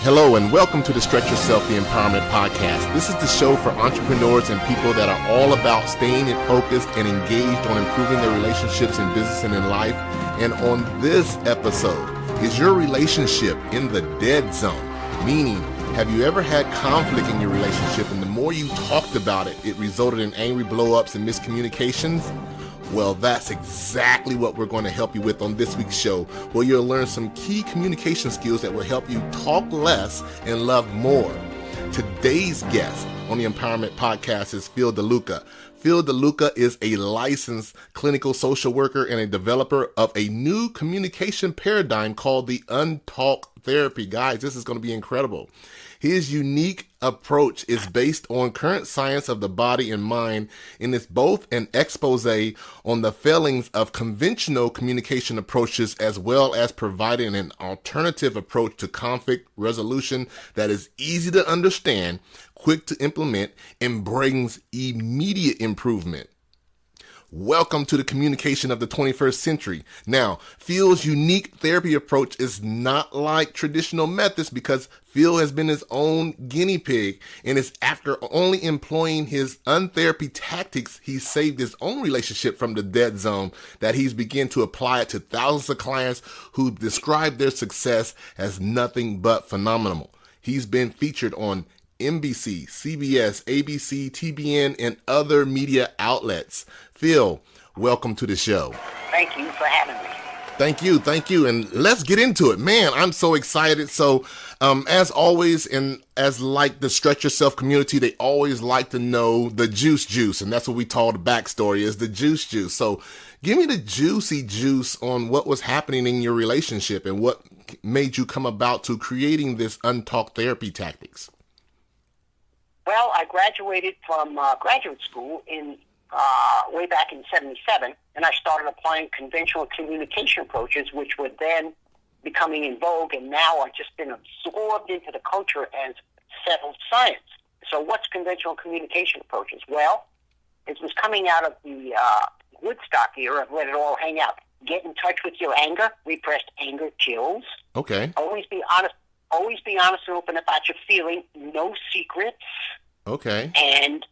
Hello and welcome to the Stretch Yourself, the Empowerment Podcast. This is the show for entrepreneurs and people that are all about staying focused and engaged on improving their relationships in business and in life. And on this episode, is your relationship in the dead zone? Meaning, have you ever had conflict in your relationship and the more you talked about it, it resulted in angry blow-ups and miscommunications? Well, that's exactly what we're going to help you with on this week's show, where you'll learn some key communication skills that will help you talk less and love more. Today's guest on the Empowerment Podcast is DeLuca. DeLuca is a licensed clinical social worker and a developer of a new communication paradigm called the UnTalk therapy. Guys, this is going to be incredible. His unique approach is based on current science of the body and mind, and is both an expose on the failings of conventional communication approaches as well as providing an alternative approach to conflict resolution that is easy to understand, quick to implement, and brings immediate improvement. Welcome to the communication of the 21st century. Now, Phil's unique therapy approach is not like traditional methods because Phil has been his own guinea pig, and it's after only employing his untherapy tactics, he's saved his own relationship from the dead zone that he's begun to apply it to thousands of clients who describe their success as nothing but phenomenal. He's been featured on NBC, CBS, ABC, TBN, and other media outlets. Phil, welcome to the show. Thank you for having me. Thank you. And let's get into it. Man, I'm so excited. So, as always, and as like the Stretch Yourself community, they always like to know the juice. And that's what we call the backstory is the juice. So give me the juicy juice on what was happening in your relationship and what made you come about to creating this UnTalk therapy tactics. Well, I graduated from graduate school in way back in '77, and I started applying conventional communication approaches, which were then becoming in vogue, and now I've just been absorbed into the culture as settled science. So what's conventional communication approaches? Well, it was coming out of the Woodstock era of let it all hang out. Get in touch with your anger. Repressed anger kills. Okay. Always be honest and open about your feeling. No secrets. Okay. And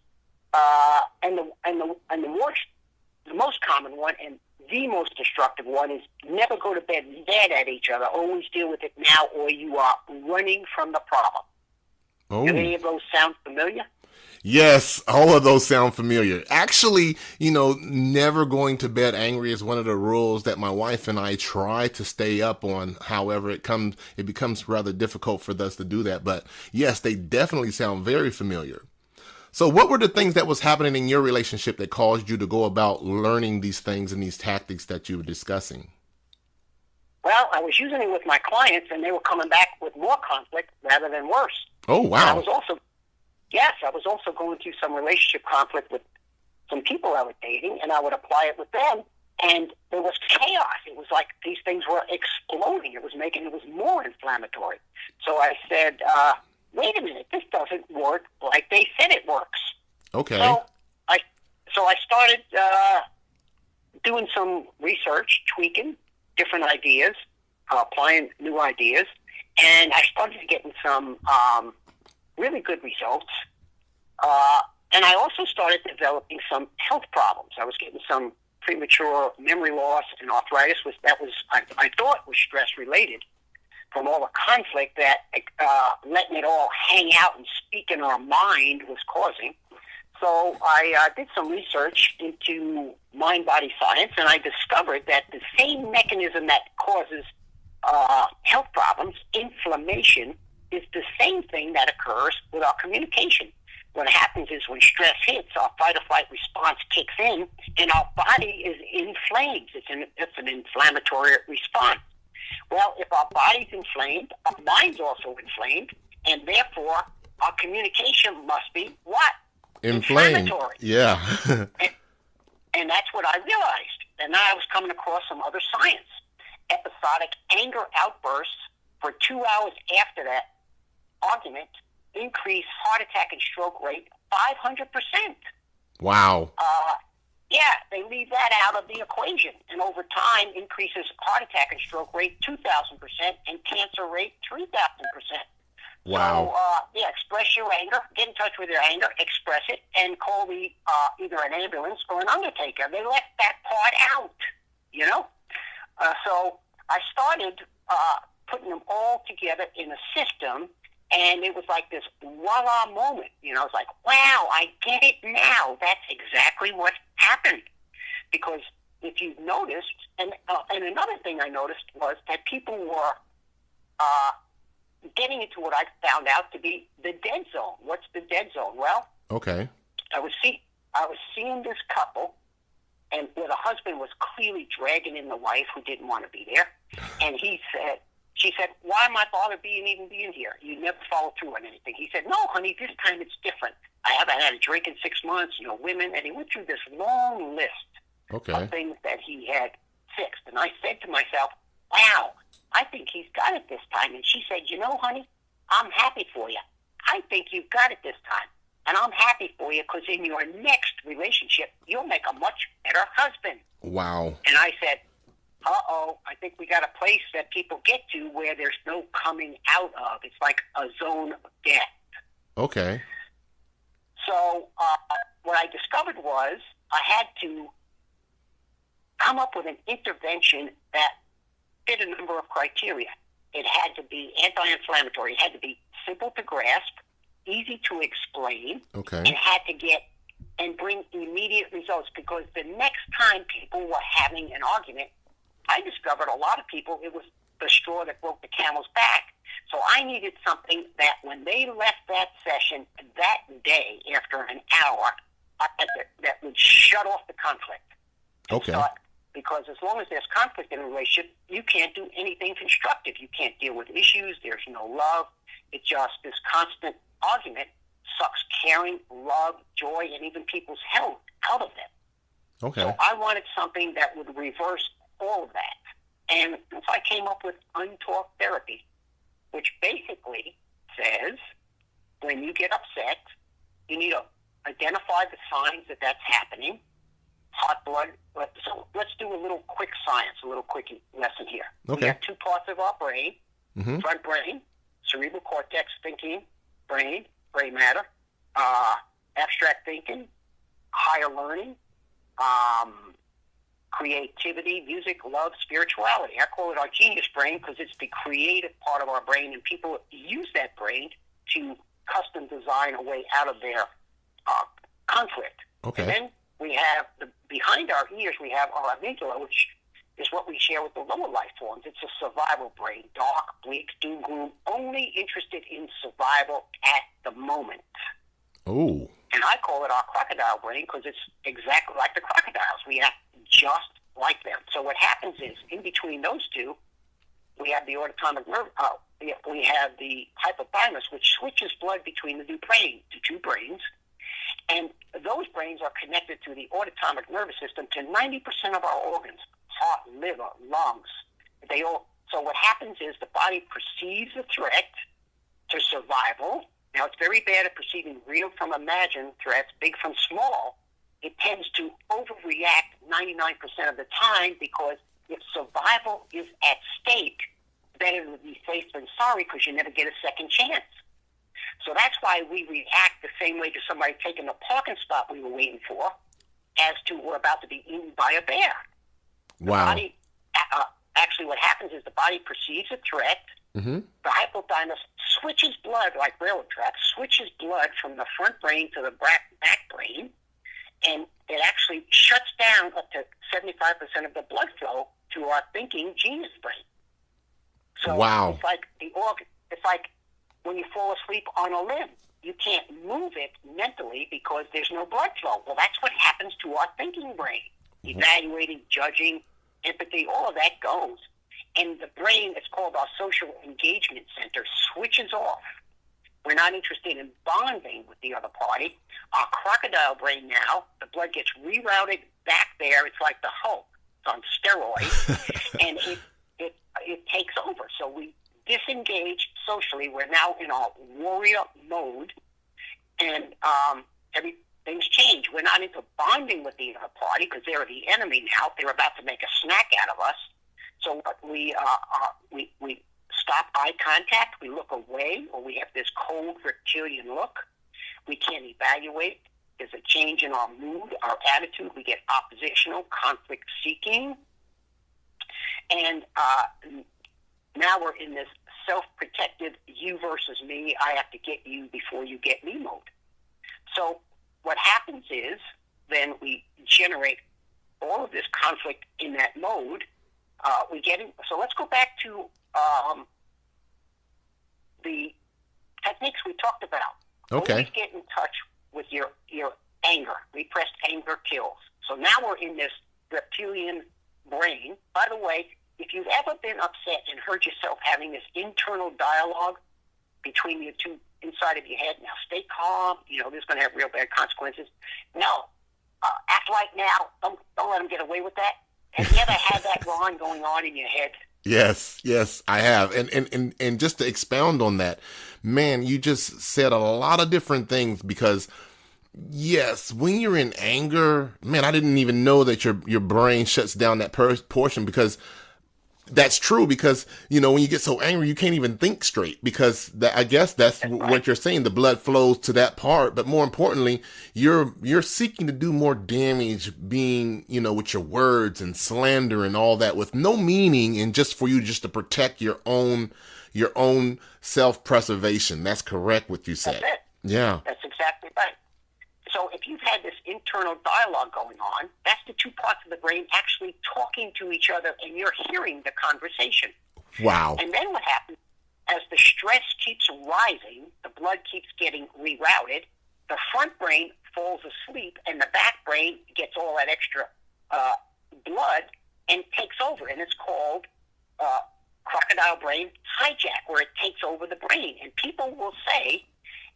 the most common one and the most destructive one is never go to bed mad at each other. Always deal with it now, or you are running from the problem. Oh. Do any of those sound familiar? Yes, all of those sound familiar. Actually, never going to bed angry is one of the rules that my wife and I try to stay up on. However, it becomes rather difficult for us to do that. But yes, they definitely sound very familiar. So what were the things that was happening in your relationship that caused you to go about learning these things and these tactics that you were discussing? Well, I was using it with my clients, and they were coming back with more conflict rather than worse. Oh, wow. And I was also going through some relationship conflict with some people I was dating, and I would apply it with them, and there was chaos. It was like these things were exploding. It was more inflammatory. So I said, wait a minute, this doesn't work like they said it works. Okay. So I started doing some research, tweaking different ideas, applying new ideas, and I started getting some really good results. And I also started developing some health problems. I was getting some premature memory loss and arthritis, I thought was stress related from all the conflict that letting it all hang out and speak in our mind was causing. So I did some research into mind-body science, and I discovered that the same mechanism that causes health problems, inflammation, is the same thing that occurs with our communication. What happens is when stress hits, our fight-or-flight response kicks in, and our body is inflamed. It's an inflammatory response. Well, if our body's inflamed, our mind's also inflamed, and therefore our communication must be what? Inflamed. Inflammatory. Yeah. and that's what I realized. And then I was coming across some other science. Episodic anger outbursts for 2 hours after that argument increase heart attack and stroke rate 500%. Wow. Yeah, they leave that out of the equation, and over time increases heart attack and stroke rate 2,000% and cancer rate 3,000%. Wow. So, express your anger, get in touch with your anger, express it, and call either an ambulance or an undertaker. They left that part out, you know? So I started putting them all together in a system, and it was like this voila moment. You know, it's like, wow, I get it now. That's exactly what happened. Because if you've noticed, and another thing I noticed was that people were getting into what I found out to be the dead zone. What's the dead zone? Well, okay. I was seeing this couple, and where the husband was clearly dragging in the wife who didn't want to be there, and she said, why am I bothered even being here? You never follow through on anything. He said, no, honey, this time it's different. I haven't had a drink in 6 months, you know, women, and he went through this long list of things that he had fixed. And I said to myself, wow, I think he's got it this time. And she said, you know, honey, I'm happy for you. I think you've got it this time. And I'm happy for you because in your next relationship, you'll make a much better husband. Wow. And I said, uh-oh, I think we got a place that people get to where there's no coming out of. It's like a zone of death. Okay. So what I discovered was I had to come up with an intervention that fit a number of criteria. It had to be anti-inflammatory. It had to be simple to grasp, easy to explain. Okay. It had to get and bring immediate results, because the next time people were having an argument, I discovered a lot of people, it was the straw that broke the camel's back. So I needed something that when they left that session that day after an hour, that would shut off the conflict. Okay. Because as long as there's conflict in a relationship, you can't do anything constructive. You can't deal with issues. There's no love. It's just this constant argument sucks caring, love, joy, and even people's health out of them. Okay. So I wanted something that would reverse all of that. And so I came up with UnTalk therapy, which basically says when you get upset, you need to identify the signs that that's happening. Hot blood. So let's do a little quick science, a little quick lesson here. Okay. We have two parts of our brain, front brain, cerebral cortex thinking, brain, gray matter, abstract thinking, higher learning, creativity, music, love, spirituality. I call it our genius brain because it's the creative part of our brain, and people use that brain to custom design a way out of their conflict. Okay. And then we have, behind our ears, we have our amygdala, which is what we share with the lower life forms. It's a survival brain, dark, bleak, doom, gloom, only interested in survival at the moment. Oh. And I call it our crocodile brain because it's exactly like the crocodiles. We act just like them. So what happens is, in between those two, we have the autonomic nerve. We have the hypothalamus, which switches blood between the two brains. And those brains are connected to the autonomic nervous system to 90% of our organs: heart, liver, lungs. So what happens is the body perceives a threat to survival. Now, it's very bad at perceiving real from imagined threats, big from small. It tends to overreact 99% of the time, because if survival is at stake, better to be safe than sorry, because you never get a second chance. So that's why we react the same way to somebody taking the parking spot we were waiting for, as to we're about to be eaten by a bear. Wow. The body, actually, what happens is the body perceives a threat. The hypothalamus switches blood, like railroad tracks, switches blood from the front brain to the back brain, and it actually shuts down up to 75% of the blood flow to our thinking genius brain. So wow. It's like it's like when you fall asleep on a limb. You can't move it mentally because there's no blood flow. Well, that's what happens to our thinking brain. Evaluating, judging, empathy, all of that goes. And the brain, it's called our social engagement center, switches off. We're not interested in bonding with the other party. Our crocodile brain now, the blood gets rerouted back there. It's like the Hulk. It's on steroids. And it takes over. So we disengage socially. We're now in our warrior mode. And everything's changed. We're not into bonding with the other party because they're the enemy now. They're about to make a snack out of us. So we stop eye contact. We look away, or we have this cold reptilian look. We can't evaluate. There's a change in our mood, our attitude. We get oppositional, conflict-seeking. And now we're in this self-protective you versus me, I have to get you before you get me mode. So what happens is then we generate all of this conflict in that mode. So let's go back to the techniques we talked about. Okay. Always get in touch with your anger. Repressed anger kills. So now we're in this reptilian brain. By the way, if you've ever been upset and heard yourself having this internal dialogue between your two inside of your head, now stay calm. This is going to have real bad consequences. No, act like now. Don't let them get away with that. Have you ever had that line going on in your head? Yes, I have. And just to expound on that, man, you just said a lot of different things because, yes, when you're in anger, man, I didn't even know that your brain shuts down that portion because that's true because, when you get so angry, you can't even think straight because I guess that's what you're saying. The blood flows to that part. But more importantly, you're seeking to do more damage being, with your words and slander and all that with no meaning and just for you just to protect your own self-preservation. That's correct what you said. That's it. Yeah. That's exactly right. So if you've had this internal dialogue going on, that's the two parts of the brain actually talking to each other, and you're hearing the conversation. Wow. And then what happens, as the stress keeps rising, the blood keeps getting rerouted, the front brain falls asleep, and the back brain gets all that extra blood and takes over. And it's called crocodile brain hijack, where it takes over the brain. And people will say,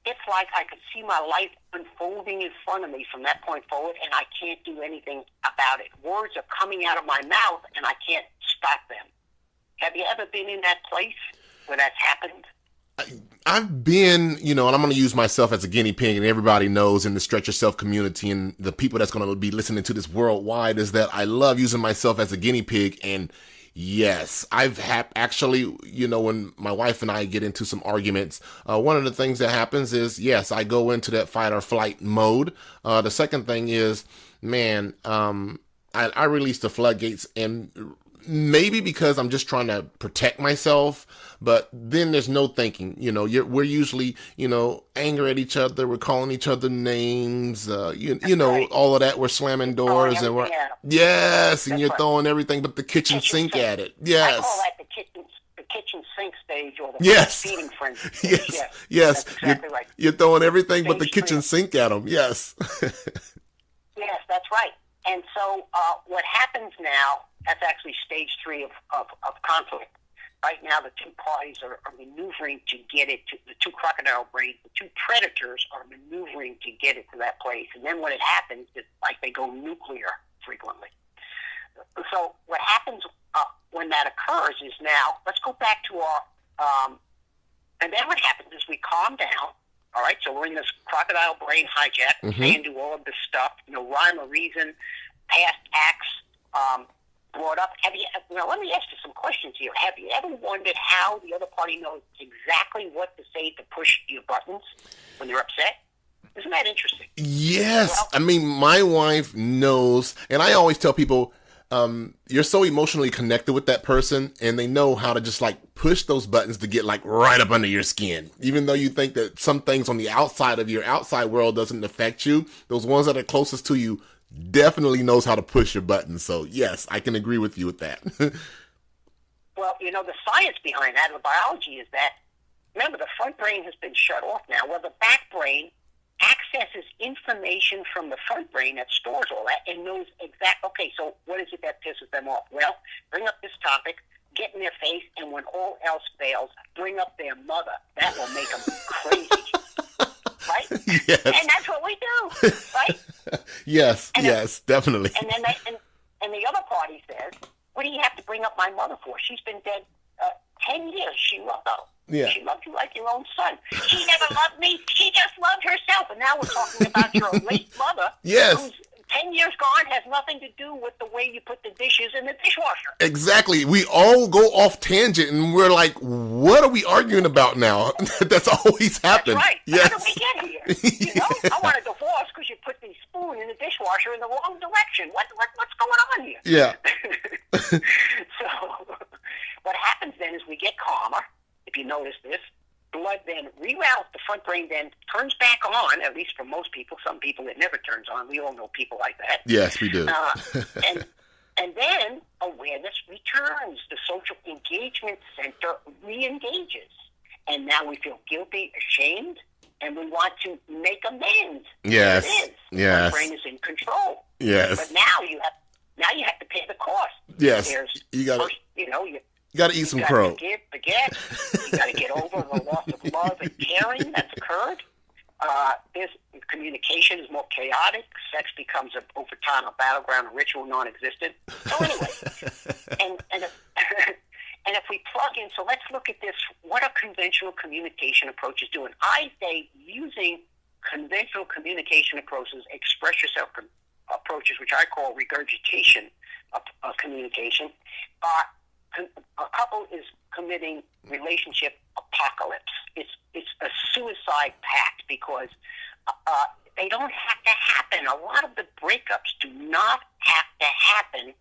it's like I could see my life unfolding in front of me from that point forward, and I can't do anything about it. Words are coming out of my mouth, and I can't stop them. Have you ever been in that place where that's happened? I've been, and I'm going to use myself as a guinea pig, and everybody knows in the Stretch Yourself community and the people that's going to be listening to this worldwide is that I love using myself as a guinea pig. And yes, I've actually, when my wife and I get into some arguments, one of the things that happens is, yes, I go into that fight or flight mode. The second thing is, man, I release the floodgates, and maybe because I'm just trying to protect myself, but then there's no thinking. We're usually, angry at each other. We're calling each other names, Right. all of that. We're slamming doors and yes, and That's you're right. throwing everything but the kitchen sink at it. I Yes. call that the kitchen sink stage, or the Yes. feeding frenzy stage. Yes. That's exactly right. You're throwing everything but the Stage kitchen three. sink at them. Yes. Yes, that's right. And so what happens now, that's actually stage 3 of conflict. Right now, the two parties are maneuvering to get it to the two crocodile brains. The two predators are maneuvering to get it to that place. And then when it happens, it's like they go nuclear frequently. So what happens when that occurs is now, let's go back to our, and then what happens is we calm down. All right, so we're in this crocodile brain hijack, saying do all of this stuff, rhyme or reason, past acts brought up. Let me ask you some questions here. Have you ever wondered how the other party knows exactly what to say to push your buttons when they're upset? Isn't that interesting? Yes. My wife knows, and I always tell people, you're so emotionally connected with that person, and they know how to just push those buttons to get right up under your skin. Even though you think that some things on the outside of your outside world doesn't affect you, those ones that are closest to you definitely knows how to push your buttons. So yes, I can agree with you with that. Well, the science behind that, the biology is that, remember, the front brain has been shut off now. Well, the back brain accesses information from the front brain that stores all that and knows okay, so what is it that pisses them off? Well, bring up this topic, get in their face, and when all else fails, bring up their mother. That will make them crazy. Right? Yes. And that's what we do, right? Yes, And definitely. And then and the other party says, what do you have to bring up my mother for? She's been dead 10 years. She loved her. Yeah. She loved you like your own son. She never loved me. She just loved herself. And now we're talking about your late mother, Yes. who's 10 years gone has nothing to do with the way you put the dishes in the dishwasher. Exactly. We all go off tangent, and we're like, what are we arguing about now? That's always happened. That's right. Yes. How did we get here? You know, I want a divorce because you put the spoon in the dishwasher in the wrong direction. What's going on here? Yeah. So what happens then is we get calmer, if you notice this. Blood then reroutes, the front brain then turns back on, at least for most people. Some people it never turns on. We all know people like that. Yes, we do. And then awareness returns. The social engagement center re-engages. And now we feel guilty, ashamed, and we want to make amends. Yes. It is. Yes. The brain is in control. Yes. But now you have to pay the cost. Yes. You got to eat some crow. You got to get over the loss of love and caring that's occurred. Communication is more chaotic. Sex becomes, over time, a battleground, a ritual, non-existent. So anyway, and if we plug in, so let's look at this. What are conventional communication approaches doing? I say using conventional communication approaches, express yourself approaches, which I call regurgitation of communication. A couple is committing relationship apocalypse. It's a suicide pact because they don't have to happen. A lot of the breakups do not have to happen,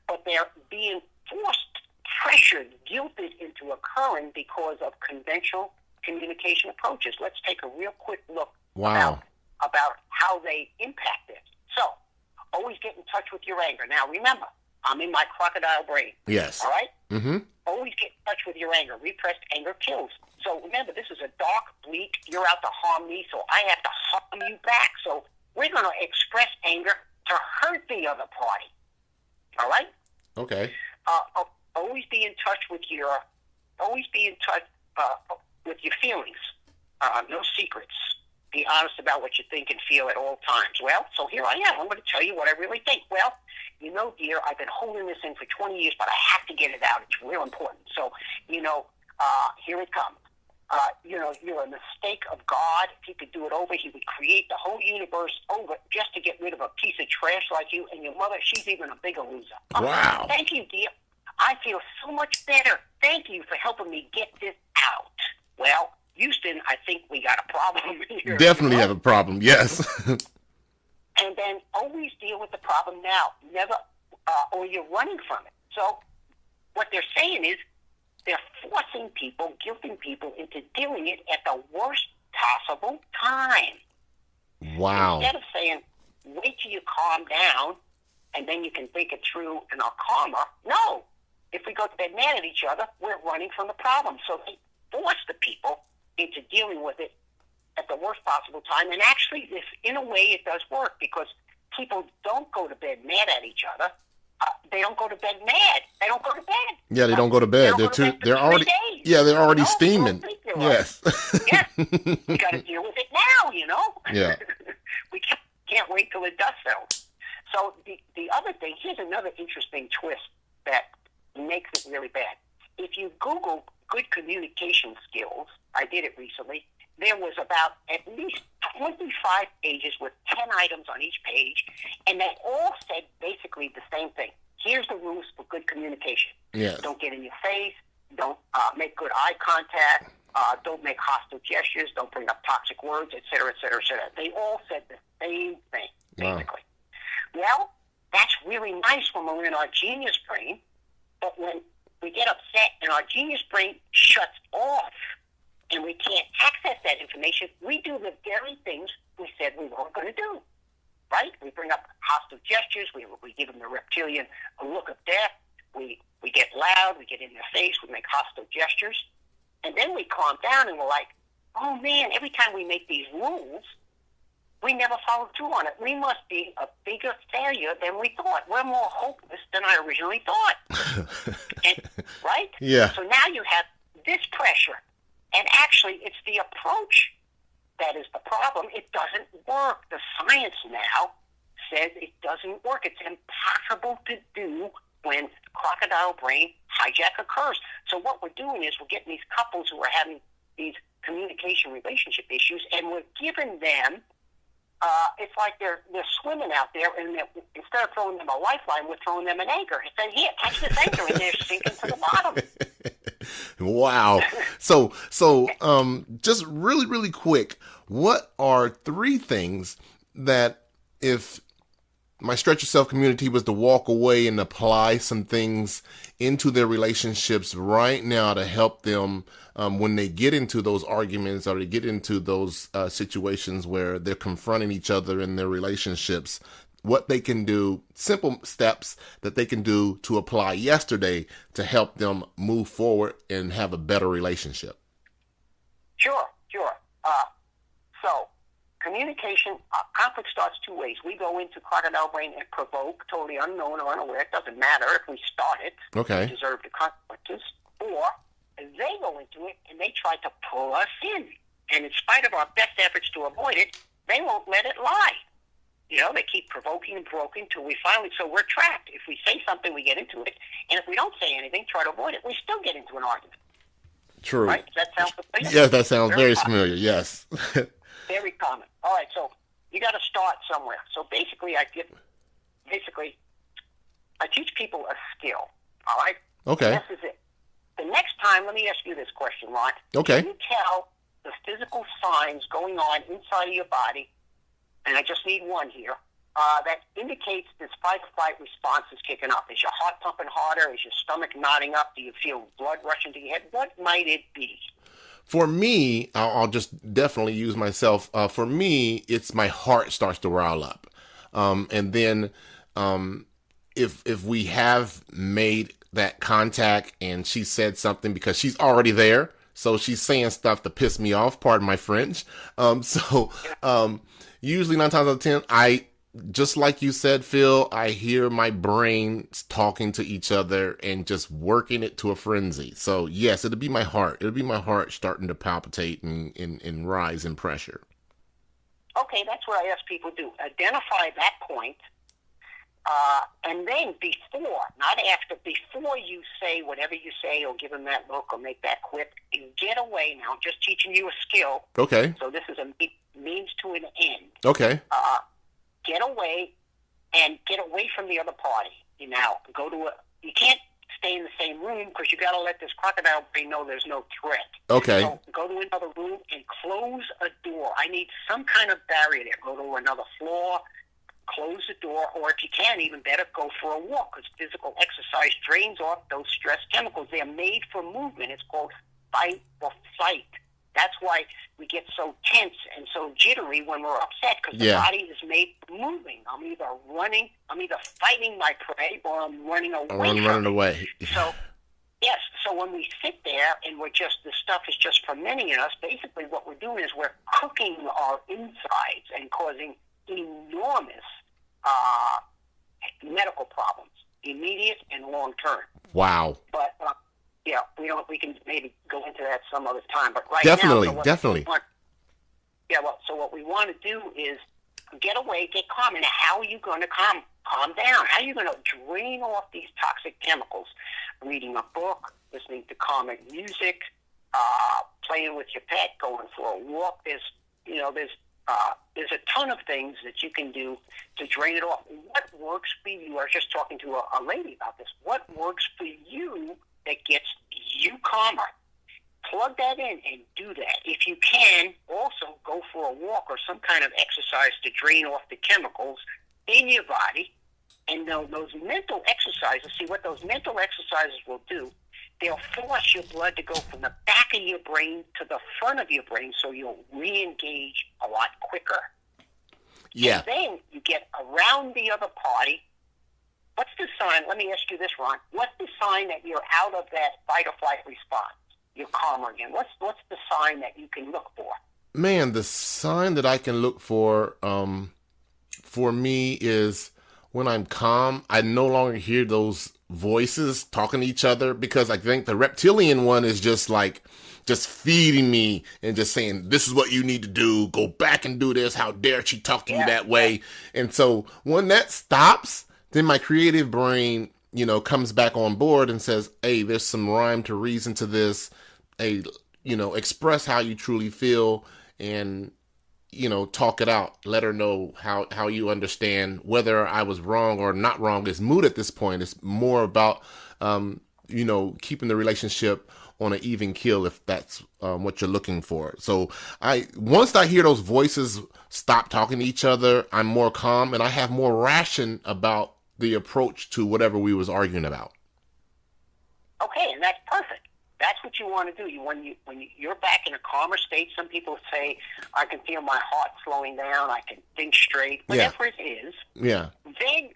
but they're being forced, pressured, guilted into occurring because of conventional communication approaches. Let's take a real quick look about how they impact it. So, always get in touch with your anger. Now, remember, I'm in my crocodile brain. Yes. All right? Mm-hmm. Always get in touch with your anger. Repressed anger kills. So remember, this is a dark, bleak, you're out to harm me, so I have to harm you back. So we're going to express anger to hurt the other party. All right? Okay. Always be in touch with your feelings. No secrets. Be honest about what you think and feel at all times. Well, so here I am. I'm going to tell you what I really think. Well, you know, dear, I've been holding this in for 20 years, but I have to get it out. It's real important. So, here it comes. You're a mistake of God. If he could do it over, he would create the whole universe over just to get rid of a piece of trash like you. And your mother, she's even a bigger loser. Wow. Thank you, dear. I feel so much better. Thank you for helping me get this out. Well, Houston, I think we got a problem here. Definitely have a problem, yes. And then always deal with the problem now. Never, or you're running from it. So what they're saying is they're forcing people, guilting people into dealing it at the worst possible time. Wow. Instead of saying, wait till you calm down and then you can think it through and I'll calmer. No. If we go to bed mad at each other, we're running from the problem. So they force the people into dealing with it at the worst possible time. And actually, in a way, it does work because people don't go to bed mad at each other. They don't go to bed mad. They don't go to bed. Yeah, they don't go to bed. They're already steaming. Yes. Yeah. You got to deal with it now, Yeah. We can't wait till the dust settles. So the other thing, here's another interesting twist that makes it really bad. If you Google good communication skills, I did it recently, there was about at least 25 pages with 10 items on each page, and they all said basically the same thing. Here's the rules for good communication. Yes. Don't get in your face. Don't make good eye contact. Don't make hostile gestures. Don't bring up toxic words, et cetera, et cetera, et cetera. They all said the same thing, basically. Wow. Well, that's really nice when we're in our genius brain, but when we get upset and our genius brain shuts off and we can't access that information, we do the very things we said we weren't going to do, right? We bring up hostile gestures. We give them the reptilian look of death. We get loud. We get in their face. We make hostile gestures. And then we calm down and we're like, oh, man, every time we make these rules, we never follow through on it. We must be a bigger failure than we thought. We're more hopeless than I originally thought. Right? Yeah. So now you have this pressure. And actually, it's the approach that is the problem. It doesn't work. The science now says it doesn't work. It's impossible to do when crocodile brain hijack occurs. So what we're doing is we're getting these couples who are having these communication relationship issues, and we're giving them it's like they're swimming out there, and instead of throwing them a lifeline, we're throwing them an anchor. It says, here, catch this anchor, and they're sinking to the bottom. Wow. So, just really, really quick, what are 3 things that if my Stretch Yourself community was to walk away and apply some things into their relationships right now to help them when they get into those arguments or they get into those situations where they're confronting each other in their relationships, what they can do, simple steps that they can do to apply yesterday to help them move forward and have a better relationship? Sure. So, communication, conflict starts 2 ways. We go into Crocodile brain and provoke, totally unknown or unaware. It doesn't matter if we start it. Okay. We deserve the consequences. Or they go into it and they try to pull us in. And in spite of our best efforts to avoid it, they won't let it lie. They keep provoking and provoking till we finally, so we're trapped. If we say something, we get into it. And if we don't say anything, try to avoid it, we still get into an argument. True. Right? Does that sound familiar? Yes, that sounds very familiar. Yes. Very common. All right, so you got to start somewhere. So basically, I teach people a skill. All right. Okay. And this is it. The next time, let me ask you this question, Ron. Okay. Can you tell the physical signs going on inside of your body? And I just need one here. That indicates this fight-or-flight response is kicking up. Is your heart pumping harder? Is your stomach knotting up? Do you feel blood rushing to your head? What might it be? For me, I'll just definitely use myself. For me, it's my heart starts to rile up. And then if we have made that contact and she said something because she's already there, so she's saying stuff to piss me off, pardon my French. Usually 9 times out of 10, just like you said, Phil, I hear my brain talking to each other and just working it to a frenzy. So yes, it'll be my heart. It'll be my heart starting to palpitate and rise in pressure. Okay, that's what I ask people to do. Identify that point, and then before, not after, before you say whatever you say or give them that look or make that quip, and get away now. I'm just teaching you a skill. Okay. So this is a means to an end. Okay. Get away and get away from the other party. You can't stay in the same room because you got to let this crocodile brain know there's no threat. Okay. So go to another room and close a door. I need some kind of barrier there. Go to another floor, close the door, or if you can, even better, go for a walk because physical exercise drains off those stress chemicals. They're made for movement. It's called fight or flight. That's why we get so tense and so jittery when we're upset because the body is made for moving. I'm either fighting my prey or I'm running away. Or I'm running away. So, yes. So when we sit there and the stuff is just fermenting in us, basically what we're doing is we're cooking our insides and causing enormous medical problems, immediate and long term. Wow. But we can maybe go into that some other time. But right definitely. So what we want to do is get away, get calm. And how are you going to calm down? How are you going to drain off these toxic chemicals? Reading a book, listening to calming music, playing with your pet, going for a walk. There's a ton of things that you can do to drain it off. What works for you? I was just talking to a lady about this. What works for you that gets you calmer? Plug that in and do that. If you can, also go for a walk or some kind of exercise to drain off the chemicals in your body. And those mental exercises, see what those mental exercises will do, they'll force your blood to go from the back of your brain to the front of your brain so you'll re-engage a lot quicker. Yeah. And then you get around the other party. What's the sign? Let me ask you this, Ron. What's the sign that you're out of that fight or flight response? You're calmer again. What's the sign that you can look for? Man, the sign that I can look for me is when I'm calm, I no longer hear those voices talking to each other because I think the reptilian one is just feeding me and just saying, this is what you need to do. Go back and do this. How dare she talk to you that way? And so when that stops, then my creative brain, comes back on board and says, hey, there's some rhyme to reason to this. Hey, express how you truly feel. And talk it out. Let her know how you understand whether I was wrong or not wrong is moot at this point. It's more about, keeping the relationship on an even keel if that's what you're looking for. So once I hear those voices stop talking to each other, I'm more calm and I have more ration about the approach to whatever we was arguing about. Okay, and that's perfect. That's what you want to do. When you're back in a calmer state, some people say, I can feel my heart slowing down, I can think straight, whatever it is. Yeah. Then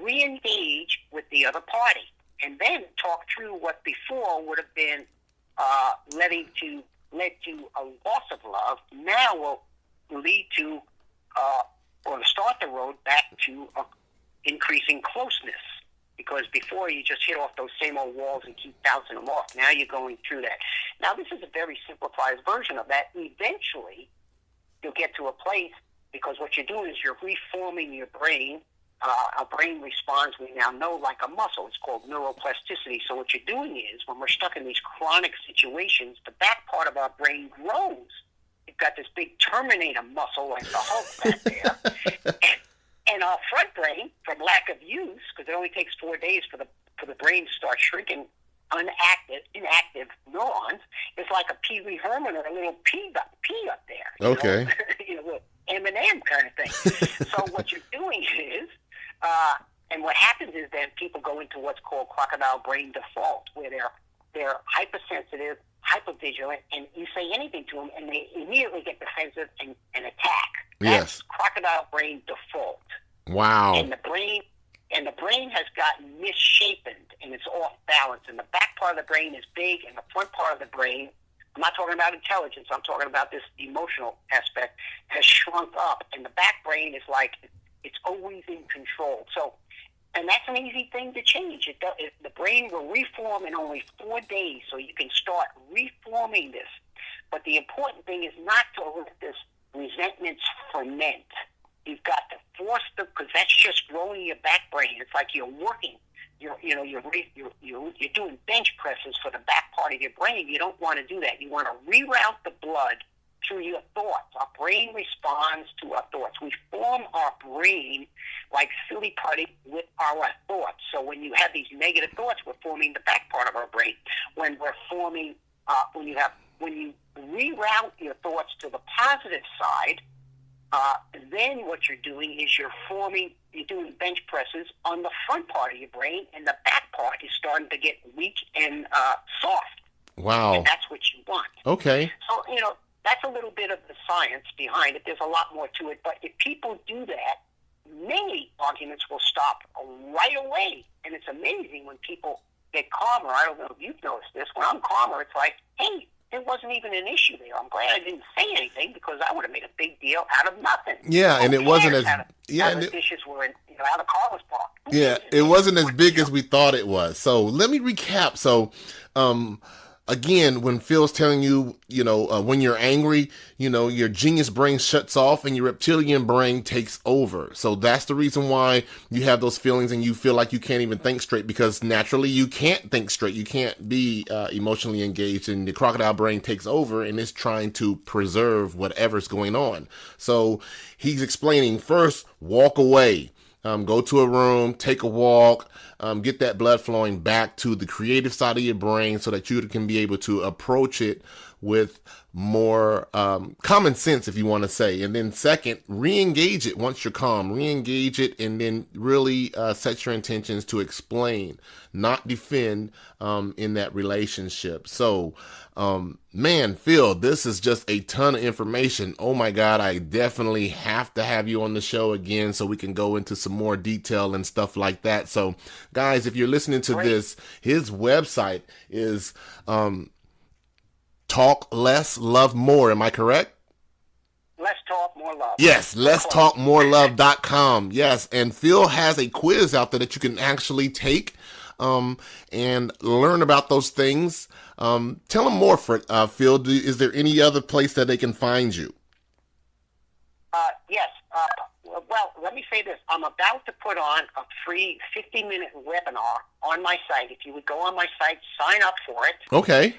re-engage with the other party, and then talk through what before would have been led to a loss of love. Now will lead to or start the road back to increasing closeness. Because before you just hit off those same old walls and keep bouncing them off. Now you're going through that. Now this is a very simplified version of that. Eventually, you'll get to a place, because what you're doing is you're reforming your brain. Our brain responds, we now know, like a muscle. It's called neuroplasticity. So what you're doing is, when we're stuck in these chronic situations, the back part of our brain grows. You've got this big Terminator muscle like the Hulk back there. And our front brain, from lack of use, because it only takes 4 days for the brain to start shrinking, inactive neurons, is like a Pee Wee Herman or a little pea up there. Okay. Little M&M kind of thing. So what you're doing is, and what happens is that people go into what's called crocodile brain default, where they're hypersensitive, hypervigilant, and you say anything to them, and they immediately get defensive and attack. That's crocodile brain default. Wow. And the brain has gotten misshapen and it's off balance. And the back part of the brain is big, and the front part of the brain, I'm not talking about intelligence, I'm talking about this emotional aspect, has shrunk up. And the back brain is like, it's always in control. So, and that's an easy thing to change. The brain will reform in only 4 days, so you can start reforming this. But the important thing is not to let this resentments ferment. You've got to force because that's just growing your back brain. It's like you're working. You're doing bench presses for the back part of your brain. You don't want to do that. You want to reroute the blood through your thoughts. Our brain responds to our thoughts. We form our brain like silly putty with our thoughts. So when you have these negative thoughts, we're forming the back part of our brain. When we're forming, when you reroute your thoughts to the positive side, then what you're doing is you're doing bench presses on the front part of your brain, and the back part is starting to get weak and soft. Wow. And that's what you want. Okay. So, that's a little bit of the science behind it. There's a lot more to it. But if people do that, many arguments will stop right away. And it's amazing when people get calmer. I don't know if you've noticed this. When I'm calmer, it's like, hey, there wasn't even an issue there. I'm glad I didn't say anything, because I would have made a big deal out of nothing. Yeah, and it wasn't as how the dishes were in, how the car was parked. Yeah, it wasn't as big as we thought it was. So let me recap. So, again, when Phil's telling you, when you're angry, your genius brain shuts off and your reptilian brain takes over. So that's the reason why you have those feelings and you feel like you can't even think straight, because naturally you can't think straight. You can't be emotionally engaged, and the crocodile brain takes over and is trying to preserve whatever's going on. So he's explaining, first, walk away. Go to a room, take a walk, get that blood flowing back to the creative side of your brain so that you can be able to approach it with more common sense, if you want to say. And then second, re-engage it once you're calm. Re-engage it and then really set your intentions to explain, not defend in that relationship. So, man, Phil, this is just a ton of information. Oh my God, I definitely have to have you on the show again so we can go into some more detail and stuff like that. So guys, if you're listening to this, his website is Talk Less, Love More. Am I correct? Less Talk, More Love. Yes, lesstalkmorelove.com. Yes, and Phil has a quiz out there that you can actually take and learn about those things. Tell them more, Phil. Is there any other place that they can find you? Yes. Well, let me say this. I'm about to put on a free 50-minute webinar on my site. If you would go on my site, sign up for it. Okay.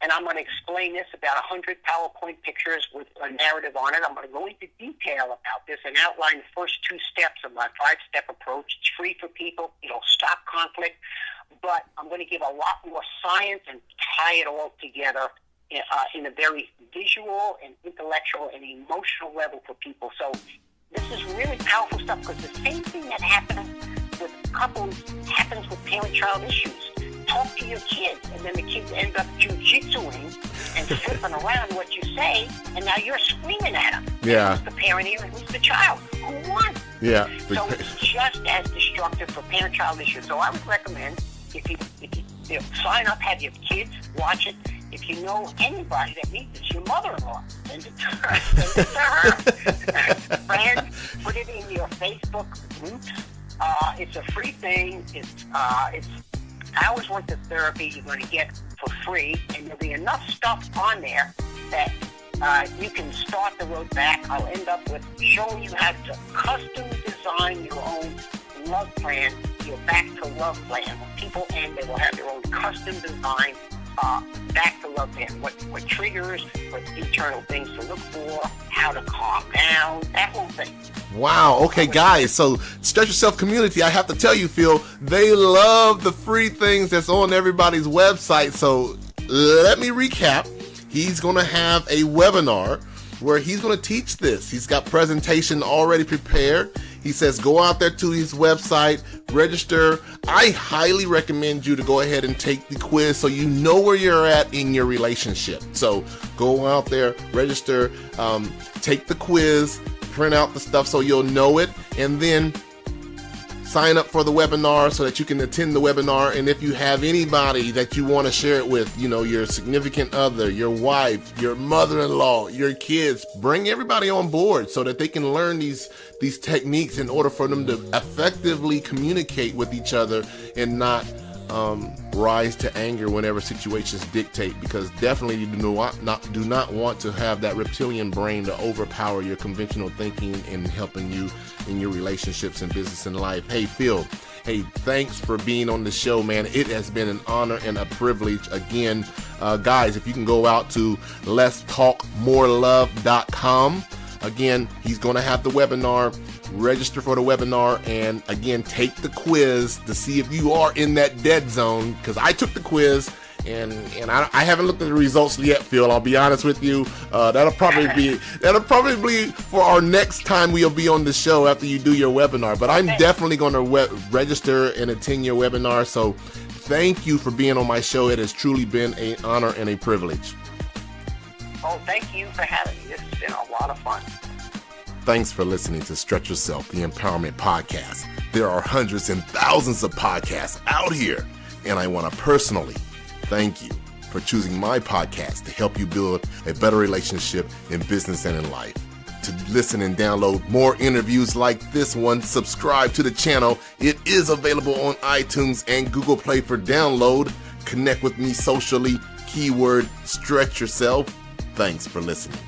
and I'm going to explain this about 100 PowerPoint pictures with a narrative on it. I'm going to go into detail about this and outline the first 2 steps of my 5-step approach. It's free for people. It'll stop conflict, but I'm going to give a lot more science and tie it all together in a very visual and intellectual and emotional level for people. So this is really powerful stuff, because the same thing that happens with couples happens with parent-child issues. Talk to your kids, and then the kids end up jiu-jitsuing and flipping around what you say, and now you're screaming at them. Yeah. Who's the parent here and who's the child? Who won? Yeah. So it's just as destructive for parent-child issues. So I would recommend, if you sign up, have your kids watch it. If you know anybody that needs it, your mother-in-law, send it to her. Send it to her. Friends, put it in your Facebook groups. It's a free thing. It's hours worth of therapy you're going to get for free, and there'll be enough stuff on there that you can start the road back. I'll end up with showing you how to custom design your own love plan, your back to love plan. When people end, they will have their own custom design back to love plan. What triggers, what internal things to look for, how to calm down, that whole thing. Wow. Okay, guys. So Stretch Yourself community, I have to tell you, Phil, they love the free things that's on everybody's website. So let me recap. He's going to have a webinar where he's going to teach this. He's got presentation already prepared. He says go out there to his website, register. I highly recommend you to go ahead and take the quiz so you know where you're at in your relationship. So go out there, register, take the quiz, print out the stuff so you'll know it, and then sign up for the webinar so that you can attend the webinar. And if you have anybody that you want to share it with, you know, your significant other, your wife, your mother-in-law, your kids, bring everybody on board so that they can learn these techniques in order for them to effectively communicate with each other and not rise to anger whenever situations dictate, because definitely you do not want to have that reptilian brain to overpower your conventional thinking and helping you in your relationships and business and life. Hey, Phil, hey, thanks for being on the show, man. It has been an honor and a privilege. Again, guys, if you can go out to letstalkmorelove.com. Again, he's going to have the webinar. Register for the webinar, and again, take the quiz to see if you are in that dead zone, because I took the quiz and I haven't looked at the results yet, Phil. I'll be honest with you. That'll probably be for our next time we'll be on the show after you do your webinar. But I'm definitely going to register and attend your webinar. So thank you for being on my show. It has truly been an honor and a privilege. Oh, thank you for having me. This has been a lot of fun. Thanks for listening to Stretch Yourself, the Empowerment Podcast. There are hundreds and thousands of podcasts out here, and I want to personally thank you for choosing my podcast to help you build a better relationship in business and in life. To listen and download more interviews like this one, subscribe to the channel. It is available on iTunes and Google Play for download. Connect with me socially, keyword Stretch Yourself. Thanks for listening.